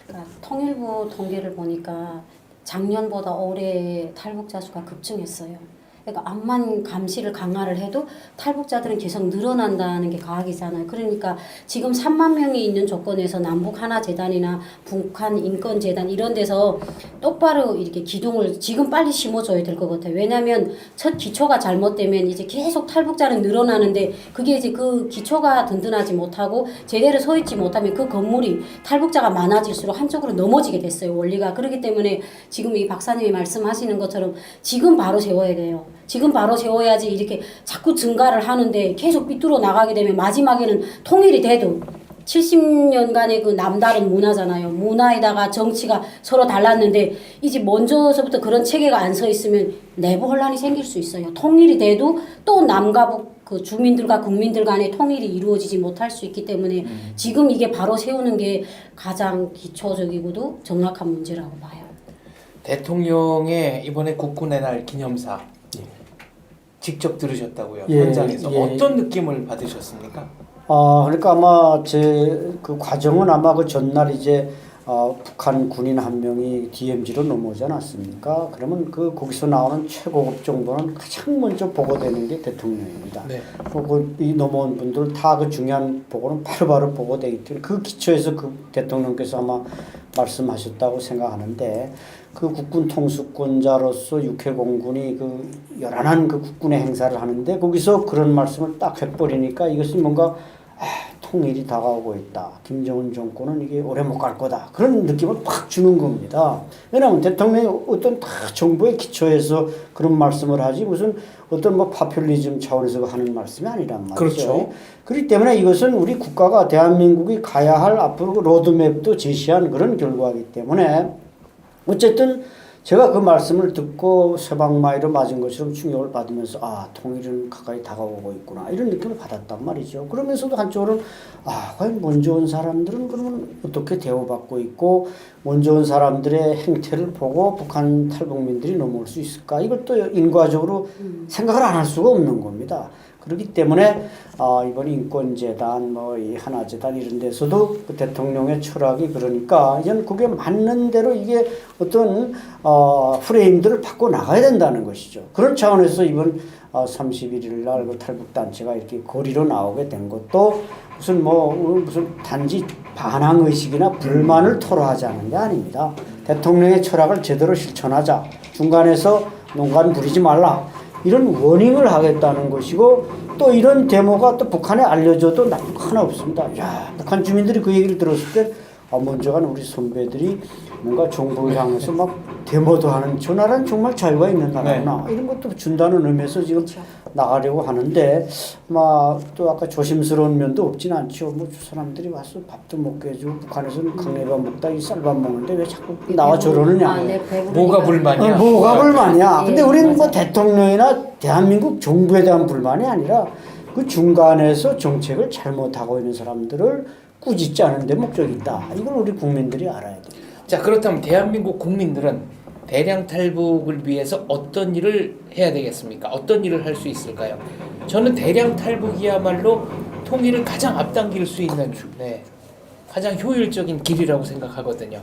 그러니까 통일부 통계를 보니까 작년보다 올해 탈북자 수가 급증했어요. 그러니까 암만 감시를 강화를 해도 탈북자들은 계속 늘어난다는 게 과학이잖아요. 그러니까 지금 3만 명이 있는 조건에서 남북 하나재단이나 북한 인권재단 이런 데서 똑바로 이렇게 기둥을 지금 빨리 심어줘야 될 것 같아요. 왜냐하면 첫 기초가 잘못되면 이제 계속 탈북자는 늘어나는데 그게 이제 그 기초가 든든하지 못하고 제대로 서 있지 못하면 그 건물이 탈북자가 많아질수록 한쪽으로 넘어지게 됐어요. 원리가. 그렇기 때문에 지금 이 박사님이 말씀하시는 것처럼 지금 바로 세워야 돼요. 지금 바로 세워야지 이렇게 자꾸 증가를 하는데 계속 삐뚤어 나가게 되면 마지막에는 통일이 돼도 70년간의 그 남다른 문화잖아요. 문화에다가 정치가 서로 달랐는데 이제 먼저서부터 그런 체계가 안 서 있으면 내부 혼란이 생길 수 있어요. 통일이 돼도 또 남과 북 그 주민들과 국민들 간의 통일이 이루어지지 못할 수 있기 때문에 지금 이게 바로 세우는 게 가장 기초적이고도 정확한 문제라고 봐요. 대통령의 이번에 국군의 날 기념사 직접 들으셨다고요? 예, 현장에서 예. 어떤 느낌을 받으셨습니까? 그러니까 아마 제 그 과정은 아마 그 전날 이제 북한 군인 한 명이 DMZ로 넘어오지 않았습니까? 그러면 그 거기서 나오는 최고급 정보는 가장 먼저 보고되는 게 대통령입니다. 네. 이 넘어온 분들 다 그 중요한 보고는 바로바로 보고되기 때문에 그 기초에서 그 대통령께서 아마 말씀하셨다고 생각하는데 그 국군 통수권자로서 육해공군이 그 열한한 그 국군의 행사를 하는데 거기서 그런 말씀을 딱 해버리니까 이것이 뭔가 통일이 다가오고 있다. 김정은 정권은 이게 오래 못 갈 거다. 그런 느낌을 팍 주는 겁니다. 왜냐하면 대통령이 어떤 다 정부의 기초에서 그런 말씀을 하지 무슨 어떤 뭐 파퓰리즘 차원에서 하는 말씀이 아니란 말이죠. 그렇죠. 그렇기 때문에 이것은 우리 국가가 대한민국이 가야 할 앞으로 그 로드맵도 제시한 그런 결과이기 때문에 어쨌든 제가 그 말씀을 듣고 쇠방망이로 맞은 것처럼 충격을 받으면서 통일은 가까이 다가오고 있구나 이런 느낌을 받았단 말이죠. 그러면서도 한쪽으로는 과연 먼저 온 사람들은 그러면 어떻게 대우받고 있고 먼저 온 사람들의 행태를 보고 북한 탈북민들이 넘어올 수 있을까 이걸 또 인과적으로 생각을 안 할 수가 없는 겁니다. 그렇기 때문에 이번 인권재단 이 하나재단 이런 데서도 그 대통령의 철학이 그러니까 이제는 그게 맞는 대로 이게 어떤 프레임들을 바꿔 나가야 된다는 것이죠. 그런 차원에서 이번 31일 날 그 탈북단체가 이렇게 거리로 나오게 된 것도 무슨 단지 반항 의식이나 불만을 토로하자는 게 아닙니다. 대통령의 철학을 제대로 실천하자. 중간에서 농간 부리지 말라. 이런 워닝을 하겠다는 것이고 또 이런 데모가 또 북한에 알려져도 나쁜 거 하나 없습니다. 야, 북한 주민들이 그 얘기를 들었을 때 먼저 간 우리 선배들이 뭔가 정부를 향해서 막 데모도 하는 저 나라는 정말 자유가 있는 나라구나 이런 것도 준다는 의미에서 지금 나가려고 하는데 또 아까 조심스러운 면도 없진 않죠. 저 사람들이 와서 밥도 먹게 해주고 북한에서는 강내밥 먹다 이 쌀밥 먹는데 왜 자꾸 나와 저러느냐. 뭐가 불만이야? 뭐가 불만이야? 근데 우리는 대통령이나 대한민국 정부에 대한 불만이 아니라 그 중간에서 정책을 잘못하고 있는 사람들을 꾸짖지 않은 데 목적이 있다. 이걸 우리 국민들이 알아야 돼요. 자, 그렇다면 대한민국 국민들은 대량 탈북을 위해서 어떤 일을 해야 되겠습니까? 어떤 일을 할 수 있을까요? 저는 대량 탈북이야말로 통일을 가장 앞당길 수 있는 가장 효율적인 길이라고 생각하거든요.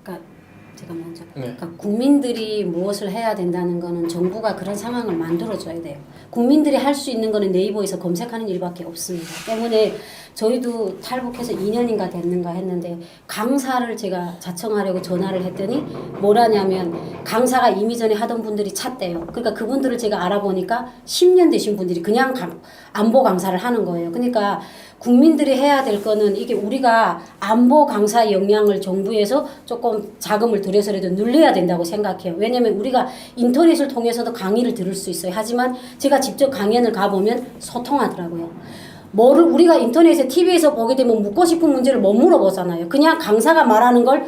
그러니까 제가 먼저. 네. 그러니까 국민들이 무엇을 해야 된다는 거는 정부가 그런 상황을 만들어줘야 돼요. 국민들이 할 수 있는 거는 네이버에서 검색하는 일밖에 없습니다. 때문에 저희도 탈북해서 2년인가 됐는가 했는데 강사를 제가 자청하려고 전화를 했더니 뭐라냐면 강사가 이미 전에 하던 분들이 찼대요. 그러니까 그분들을 제가 알아보니까 10년 되신 분들이 그냥 안보 강사를 하는 거예요. 그러니까 국민들이 해야 될 거는 이게 우리가 안보 강사 역량을 정부에서 조금 자금을 들여서라도 늘려야 된다고 생각해요. 왜냐면 우리가 인터넷을 통해서도 강의를 들을 수 있어요. 하지만 제가 직접 강연을 가보면 소통하더라고요. 우리가 인터넷에 TV에서 보게 되면 묻고 싶은 문제를 못 물어보잖아요. 그냥 강사가 말하는 걸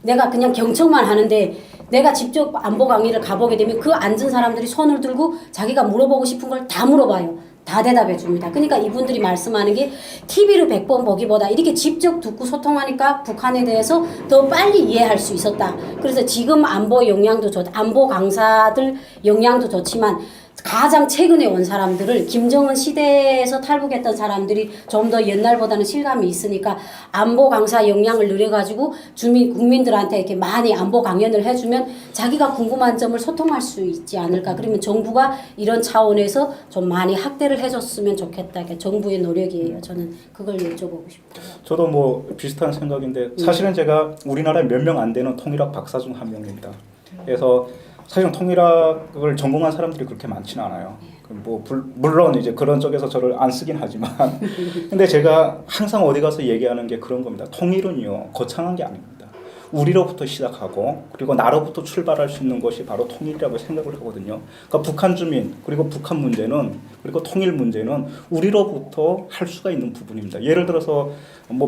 내가 그냥 경청만 하는데 내가 직접 안보 강의를 가보게 되면 그 앉은 사람들이 손을 들고 자기가 물어보고 싶은 걸 다 물어봐요. 다 대답해 줍니다. 그러니까 이분들이 말씀하는 게 TV로 100번 보기보다 이렇게 직접 듣고 소통하니까 북한에 대해서 더 빨리 이해할 수 있었다. 그래서 지금 안보 역량도 안보 강사들 역량도 좋지만 가장 최근에 온 사람들을 김정은 시대에서 탈북했던 사람들이 좀 더 옛날보다는 실감이 있으니까 안보 강사 역량을 늘려가지고 국민들한테 이렇게 많이 안보 강연을 해주면 자기가 궁금한 점을 소통할 수 있지 않을까. 그러면 정부가 이런 차원에서 좀 많이 확대를 해줬으면 좋겠다. 정부의 노력이에요. 저는 그걸 여쭤보고 싶어요. 저도 비슷한 생각인데 사실은 제가 우리나라에 몇 명 안 되는 통일학 박사 중 한 명입니다. 그래서 사실은 통일학을 전공한 사람들이 그렇게 많지는 않아요. 물론 이제 그런 쪽에서 저를 안 쓰긴 하지만 근데 제가 항상 어디 가서 얘기하는 게 그런 겁니다. 통일은요 거창한 게 아닙니다. 우리로부터 시작하고 그리고 나로부터 출발할 수 있는 것이 바로 통일이라고 생각을 하거든요. 그러니까 북한 주민 그리고 북한 문제는 그리고 통일 문제는 우리로부터 할 수가 있는 부분입니다. 예를 들어서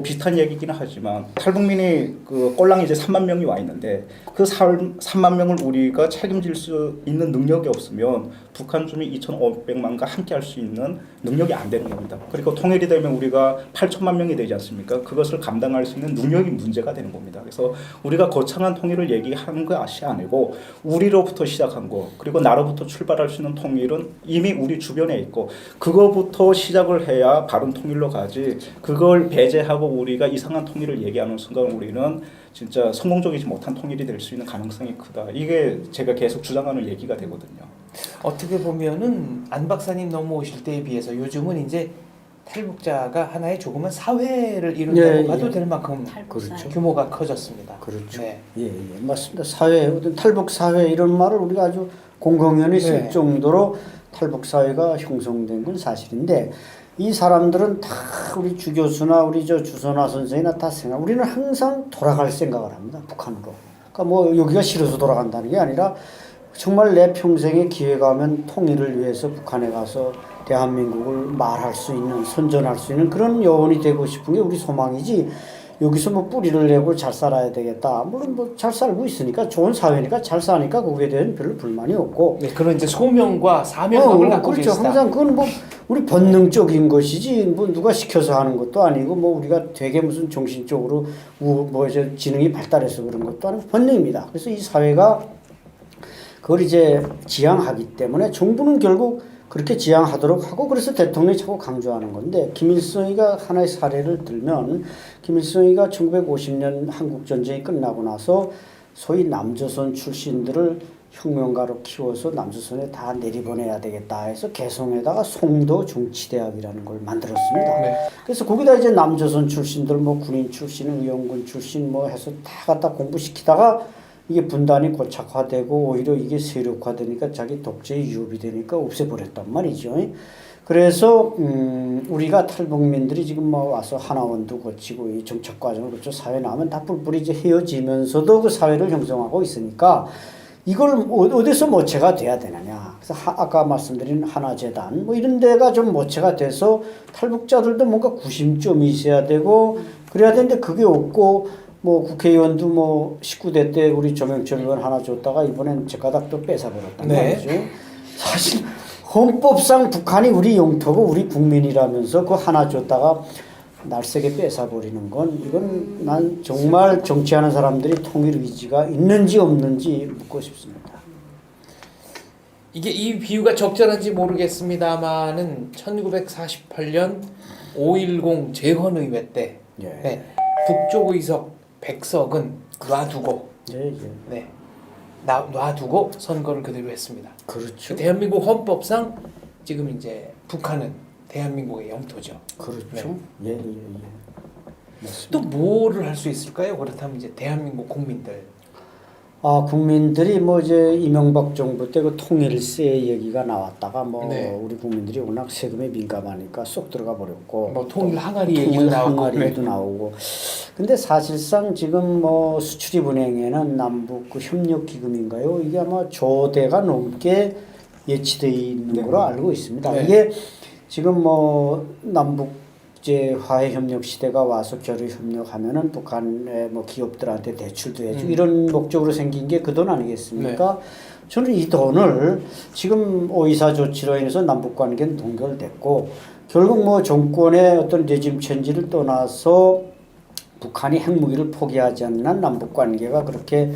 비슷한 얘기긴 하지만 탈북민이 꼴랑 이제 3만 명이 와 있는데 그 3만 명을 우리가 책임질 수 있는 능력이 없으면 북한 주민 2,500만과 함께 할 수 있는 능력이 안 되는 겁니다. 그리고 통일이 되면 우리가 8천만 명이 되지 않습니까? 그것을 감당할 수 있는 능력이 문제가 되는 겁니다. 그래서 우리가 거창한 통일을 얘기하는 것이 아니고 우리로부터 시작한 거 그리고 나로부터 출발할 수 있는 통일은 이미 우리 주변에 있고 그거부터 시작을 해야 바른 통일로 가지 그걸 배제하고 우리가 이상한 통일을 얘기하는 순간 우리는 진짜 성공적이지 못한 통일이 될 수 있는 가능성이 크다. 이게 제가 계속 주장하는 얘기가 되거든요. 어떻게 보면은 안 박사님 넘어오실 때에 비해서 요즘은 이제 탈북자가 하나의 조그만 사회를 이룬다고 봐도 될 만큼 그렇죠. 규모가 커졌습니다. 그렇죠. 네. 맞습니다. 사회, 어떤 탈북 사회 이런 말을 우리가 아주 공공연히 쓸 정도로 탈북 사회가 형성된 건 사실인데 이 사람들은 다 우리 주 교수나 우리 주선화 선생이나 다 우리는 항상 돌아갈 생각을 합니다. 북한으로. 그러니까 여기가 싫어서 돌아간다는 게 아니라 정말 내 평생에 기회가 오면 통일을 위해서 북한에 가서 대한민국을 말할 수 있는 선전할 수 있는 그런 여원이 되고 싶은 게 우리 소망이지 여기서 뿌리를 내고 잘 살아야 되겠다. 물론 잘 살고 있으니까 좋은 사회니까 잘 사니까 거기에 대한 별로 불만이 없고. 네, 그런 이제 소명과 사명감을 갖고 그렇죠. 계시다. 항상 그건 우리 본능적인 것이지 누가 시켜서 하는 것도 아니고 우리가 되게 무슨 정신적으로 이제 지능이 발달해서 그런 것도 아니고 본능입니다. 그래서 이 사회가 그걸 이제 지향하기 때문에 정부는 결국 그렇게 지향하도록 하고 그래서 대통령이 자꾸 강조하는 건데 김일성이가 하나의 사례를 들면 김일성이가 1950년 한국 전쟁이 끝나고 나서 소위 남조선 출신들을 혁명가로 키워서 남조선에 다 내리보내야 되겠다 해서 개성에다가 송도 중치대학이라는 걸 만들었습니다. 네. 그래서 거기다 이제 남조선 출신들 뭐 군인 출신, 의용군 출신 뭐 해서 다 갖다 공부시키다가 이게 분단이 고착화되고 오히려 이게 세력화되니까 자기 독재의 유업이 되니까 없애버렸단 말이죠. 그래서 우리가 탈북민들이 지금 뭐 와서 하나원도 거치고 이 정책 과정을 거쳐 사회 나오면 다 뿔뿔이 이제 헤어지면서도 그 사회를 형성하고 있으니까 이걸 어디서 모체가 돼야 되느냐. 그래서 아까 말씀드린 하나재단 뭐 이런 데가 좀 모체가 돼서 탈북자들도 뭔가 구심점이 있어야 되고 그래야 되는데 그게 없고 뭐 국회의원도 뭐 19대 때 우리 조명철 의원 하나 줬다가 이번엔 제 가닥도 뺏어버렸단 네. 말이죠. 사실 헌법상 북한이 우리 영토고 우리 국민이라면서 그 하나 줬다가 날쌔게 뺏어버리는 건 이건 난 정말 정치하는 사람들이 통일 의지가 있는지 없는지 묻고 싶습니다. 이게 이 비유가 적절한지 모르겠습니다만은 1948년 5.10 재헌의회 때 예. 네, 북쪽 의석 100석은 놔두고 예, 예. 네, 놔두고 선거를 그대로 했습니다. 그렇죠. 대한민국 헌법상 지금 이제 북한은 대한민국의 영토죠. 그렇죠. 예, 예, 예. 맞습니다. 또 뭐를 할 수 있을까요? 그렇다면 이제 대한민국 국민들. 아, 국민들이 뭐 이제 이명박 정부 때 그 통일세 얘기가 나왔다가 뭐 네. 우리 국민들이 워낙 세금에 민감하니까 쏙 들어가 버렸고 뭐 통일 항아리 통일 얘기도 나오고. 항아리도 네. 나오고. 근데 사실상 지금 뭐 수출입은행에는 남북 그 협력 기금인가요? 이게 아마 조대가 넘게 예치돼 있는 네. 걸로 알고 있습니다. 네. 이게 지금 뭐 남북 이제 화해 협력 시대가 와서 결의 협력하면은 북한의 뭐 기업들한테 대출도 해주고 이런 목적으로 생긴 게 그 돈 아니겠습니까? 저는 이 돈을 지금 오이사 조치로 인해서 남북 관계는 동결됐고 결국 뭐 정권의 어떤 레짐 체인지를 떠나서 북한이 핵무기를 포기하지 않는 한 남북 관계가 그렇게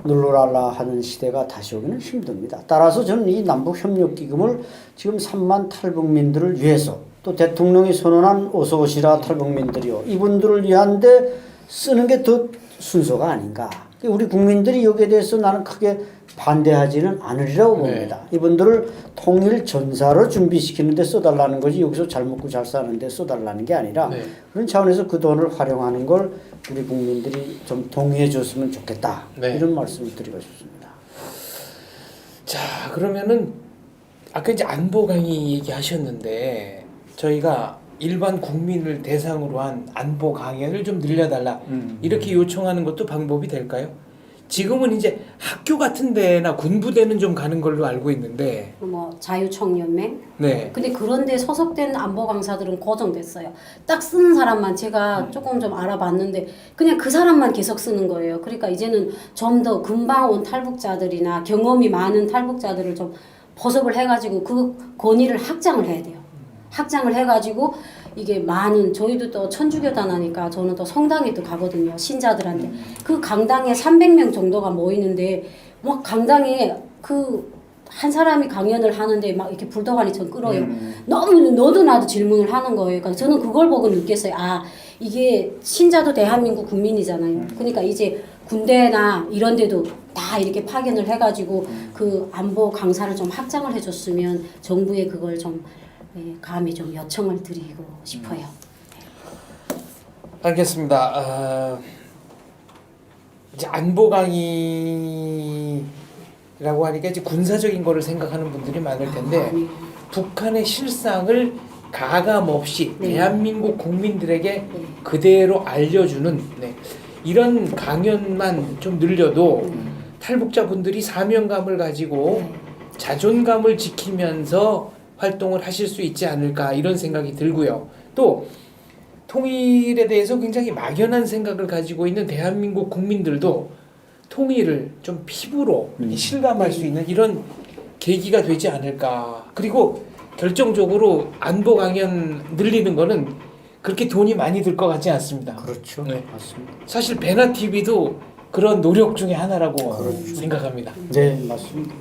눌러랄라 하는 시대가 다시 오기는 힘듭니다. 따라서 저는 이 남북 협력 기금을 지금 3만 탈북민들을 위해서 또 대통령이 선언한 어서 오시라 탈북민들이요. 이분들을 위한데 쓰는 게 더 순서가 아닌가. 우리 국민들이 여기에 대해서 나는 크게 반대하지는 않으리라고 봅니다. 이분들을 통일 전사로 준비시키는 데 써달라는 거지 여기서 잘 먹고 잘 사는 데 써달라는 게 아니라 네. 그런 차원에서 그 돈을 활용하는 걸 우리 국민들이 좀 동의해 줬으면 좋겠다. 네. 이런 말씀을 드리고 싶습니다. 자, 그러면은 아까 이제 안보 강의 얘기하셨는데 저희가 일반 국민을 대상으로 한 안보 강연을 좀 늘려달라 이렇게 요청하는 것도 방법이 될까요? 지금은 이제 학교 같은 데나 군부대는 좀 가는 걸로 알고 있는데 뭐 자유청년맹. 네. 근데 그런데 소속된 안보 강사들은 고정됐어요. 딱 쓰는 사람만 제가 조금 좀 알아봤는데 그냥 그 사람만 계속 쓰는 거예요. 그러니까 이제는 좀 더 금방 온 탈북자들이나 경험이 많은 탈북자들을 좀 보섭을 해가지고 그 권위를 확장을 해야 돼요. 확장을 해가지고 이게 많은 저희도 또 천주교단 하니까 저는 또 성당에 또 가거든요. 신자들한테 그 강당에 300명 정도가 모이는데 막 강당에 그 한 사람이 강연을 하는데 막 이렇게 불더가리처럼 끌어요. 너무 너도 나도 질문을 하는 거예요. 그러니까 저는 그걸 보고 느꼈어요. 아 이게 신자도 대한민국 국민이잖아요. 그러니까 이제 군대나 이런 데도 다 이렇게 파견을 해가지고 그 안보 강사를 좀 확장을 해줬으면 정부에 그걸 좀 감히 좀 요청을 드리고 싶어요. 알겠습니다. 이제 안보 강의라고 하니까 이제 군사적인 거를 생각하는 분들이 많을 텐데 아니요. 북한의 실상을 가감 없이 네. 대한민국 국민들에게 네. 그대로 알려주는 이런 강연만 좀 늘려도 탈북자분들이 사명감을 가지고 자존감을 지키면서 활동을 하실 수 있지 않을까 이런 생각이 들고요. 또 통일에 대해서 굉장히 막연한 생각을 가지고 있는 대한민국 국민들도 통일을 좀 피부로 실감할 수 있는 이런 계기가 되지 않을까. 그리고 결정적으로 안보 강연 늘리는 거는 그렇게 돈이 많이 들 것 같지 않습니다. 그렇죠. 네. 맞습니다. 사실 베나 TV도 그런 노력 중에 하나라고 그렇죠. 생각합니다. 네, 맞습니다.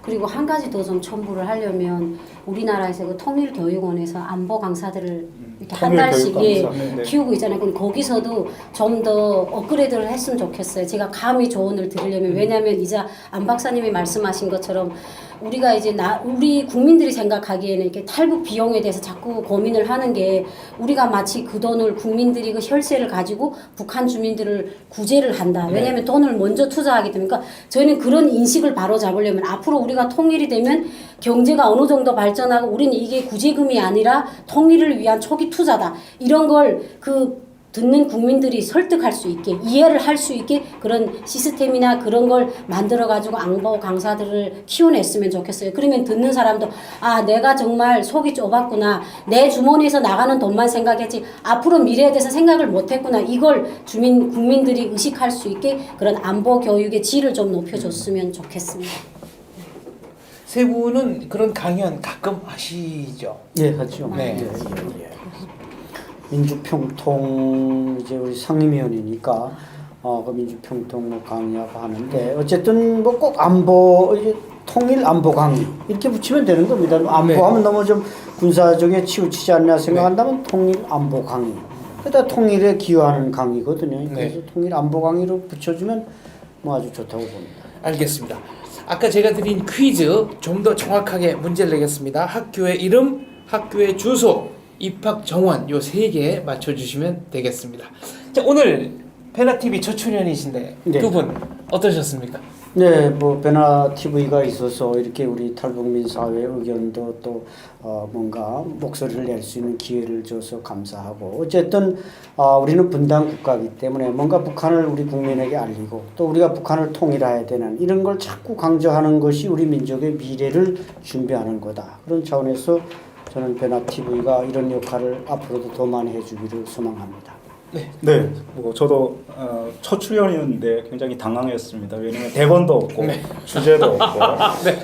그리고 한 가지 더 좀 첨부를 하려면 우리나라에서 그 통일교육원에서 안보 강사들을 이렇게 한 달씩 통일교육강사. 네. 키우고 있잖아요. 그럼 거기서도 좀 더 업그레이드를 했으면 좋겠어요. 제가 감히 조언을 드리려면 왜냐하면 이제 안 박사님이 말씀하신 것처럼 우리가 이제 우리 국민들이 생각하기에는 이렇게 탈북 비용에 대해서 자꾸 고민을 하는 게 우리가 마치 그 돈을 국민들이 그 혈세를 가지고 북한 주민들을 구제를 한다. 왜냐하면 돈을 먼저 투자하기 때문에. 그러니까 저희는 그런 인식을 바로 잡으려면 앞으로 우리가 통일이 되면 경제가 어느 정도 발전하고 우리는 이게 구제금이 아니라 통일을 위한 초기 투자다. 이런 걸 듣는 국민들이 설득할 수 있게 이해를 할 수 있게 그런 시스템이나 그런 걸 만들어 가지고 안보 강사들을 키워냈으면 좋겠어요. 그러면 듣는 사람도 아 내가 정말 속이 좁았구나. 내 주머니에서 나가는 돈만 생각했지 앞으로 미래에 대해서 생각을 못했구나. 이걸 국민들이 의식할 수 있게 그런 안보 교육의 질을 좀 높여줬으면 좋겠습니다. 세 분은 그런 강연 가끔 하시죠? 예, 하죠. 네. 예. 민주평통 이제 우리 상임위원이니까 그 민주평통 뭐 강의하고 하는데 어쨌든 뭐 꼭 안보 이제 통일 안보 강의 이렇게 붙이면 되는 겁니다. 안보하면 너무 좀 군사적에 치우치지 않나 생각한다면 통일 안보 강의. 그다 통일에 기여하는 강의거든요. 그래서 통일 안보 강의로 붙여주면 뭐 아주 좋다고 봅니다. 알겠습니다. 아까 제가 드린 퀴즈 좀 더 정확하게 문제를 내겠습니다. 학교의 이름, 학교의 주소, 입학 정원 요 3개 맞춰주시면 되겠습니다. 자, 오늘 베나TV 첫 출연이신데 네. 두 분 어떠셨습니까? 네, 뭐 베나 TV가 있어서 이렇게 우리 탈북민 사회 의견도 또 뭔가 목소리를 낼 수 있는 기회를 줘서 감사하고 어쨌든 우리는 분단 국가이기 때문에 뭔가 북한을 우리 국민에게 알리고 또 우리가 북한을 통일해야 되는 이런 걸 자꾸 강조하는 것이 우리 민족의 미래를 준비하는 거다. 그런 차원에서 저는 베나 TV가 이런 역할을 앞으로도 더 많이 해주기를 소망합니다. 네, 뭐 저도 첫 출연이었는데 굉장히 당황했습니다. 왜냐면 대본도 없고 주제도 없고,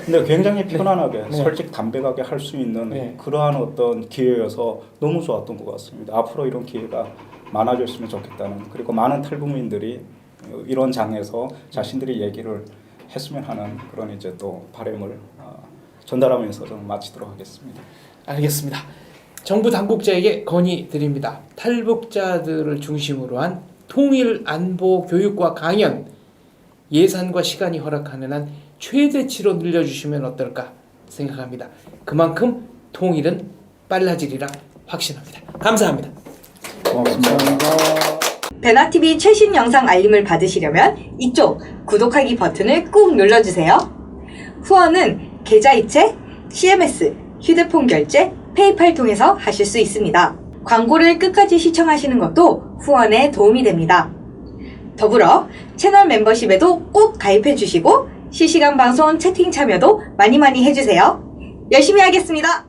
근데 굉장히 편안하게 솔직 담백하게 할 수 있는 그러한 어떤 기회여서 너무 좋았던 것 같습니다. 앞으로 이런 기회가 많아졌으면 좋겠다는 그리고 많은 탈북민들이 이런 장에서 자신들이 얘기를 했으면 하는 그런 이제 또 바람을 전달하면서 좀 마치도록 하겠습니다. 알겠습니다. 정부 당국자에게 건의드립니다. 탈북자들을 중심으로 한 통일 안보 교육과 강연 예산과 시간이 허락하는 한 최대치로 늘려주시면 어떨까 생각합니다. 그만큼 통일은 빨라지리라 확신합니다. 감사합니다. 고맙습니다. 베나TV 최신 영상 알림을 받으시려면 이쪽 구독하기 버튼을 꾹 눌러주세요. 후원은 계좌이체, CMS, 휴대폰 결제, 페이팔 통해서 하실 수 있습니다. 광고를 끝까지 시청하시는 것도 후원에 도움이 됩니다. 더불어 채널 멤버십에도 꼭 가입해 주시고 실시간 방송 채팅 참여도 많이 해주세요. 열심히 하겠습니다.